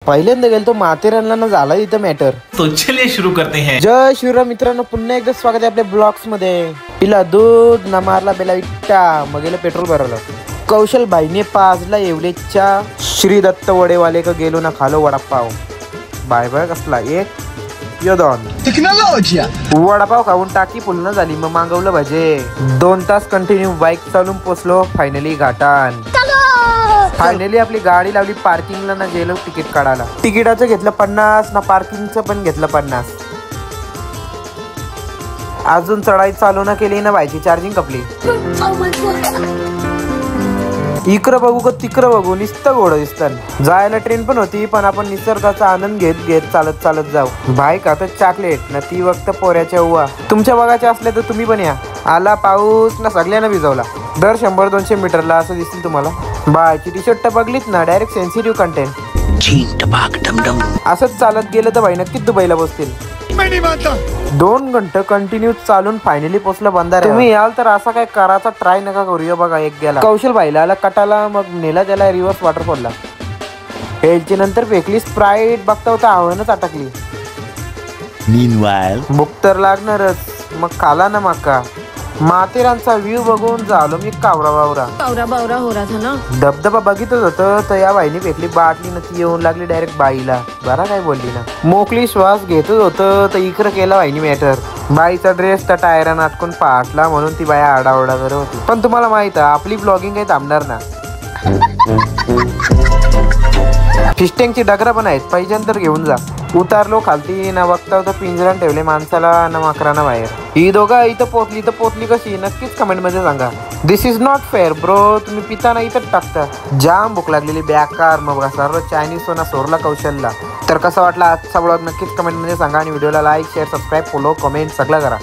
पहिल्यांदा गेलो तो माथेरानला ना झाला इथं मॅटर. तो चलिए शुरू करते हैं. जय शिवराम मित्रांनो, पुन्हा एकदा स्वागत आहे आपल्या ब्लॉग्स मध्ये. पिला दूध ना मारला बेला विट्टा, मग गेलं पेट्रोल भरवलं. कौशल भाईने पाजला येवलेच्या श्री दत्त वडेवाले का गेलो ना खालो वडापाव. बाय बाय कसला एक योदन टेक्नॉलॉजी. वडापाव खाऊन टाकी पुन्हा झाली, मग मागवलं भजे. 2 तास कंटिन्यू बाईक चालून पोचलो फायनली घाटान. फायनली आपली गाडी लावली पार्किंगला ना, गेलो तिकीट काढायला. तिकिटाचं घेतलं 50 ना, पार्किंगचं पण घेतलं 50. अजून चढाई चालू ना केली ना, बाईची चार्जिंग कपली. इकडं बघू का तिकडं बघू, नुसतं घोडं दिसतं. जायला ट्रेन पण होती, पण आपण निसर्गाचा आनंद घेत घेत चालत चालत जाऊ. बाईक आता चॉकलेट ना, ती वक्त पोऱ्याच्या उवा. तुमच्या बघायच्या असल्या तर तुम्ही पण या. आला पाऊस ना, सगळ्यांना भिजवला. दर 100-200 मीटरला असं दिसतील तुम्हाला. बायची टी शर्ट बघलीत ना, डायरेक्ट सेन्सिटिव्ह कंटेंट. असंच चालत गेलं तर बाई नक्कीच दुबईला बसतील. 2 घंटे कंटिन्यू चालून फायनली पोचलं बंधाऱ्यावर. तुम्ही याल तर असा काय करायचा ट्राय नका करूया. बघा एक गेला कौशल भाईला आला कटाला, मग नेला त्याला रिव्हर्स वॉटरफॉलला. यायची नंतर फेकली स्प्राईट, बघता होता आव्हानच अटकली. भूक तर लागणारच, मग खाला ना मका. माथेरानचा व्ह्यू बघून झालो मी कावरा बावरा हो रहा था ना. धबधबा बघितच होतं तर या बाईने फेकली बाटली ना, ती येऊन लागली डायरेक्ट बाईला. बरा काय बोलली ना, मोकळी श्वास घेतच होतं तर इकडं केला बाईनी मॅटर. बाईचा ड्रेस त्या टायरानं अटकून फाटला, म्हणून ती बाई आडाओरडा करत होती. पण तुम्हाला माहित आहे आपली ब्लॉगिंग काही थांबणार ना. फिस्टिंगची डगरा पण आहेत, पाहिजे तर घेऊन जा. उतारलो खालती ना, बघता होता पिंजऱ्यात ठेवले माणसाला ना माकरांना बाहेर. ही दोघं इथं पोचली कशी नक्कीच कमेंट मध्ये सांगा. दिस इज नॉट फेअर ब्रो. तुम्ही पिताना इथंच टाकता. जाम भूक लागलेली बेकार. मग सर्व चायनीज सोना सोरला कौशलला. तर कसा वाटला आजचा ब्लॉग नक्कीच कमेंट मध्ये सांगा, आणि व्हिडिओला like share subscribe follow comment सगळं करा.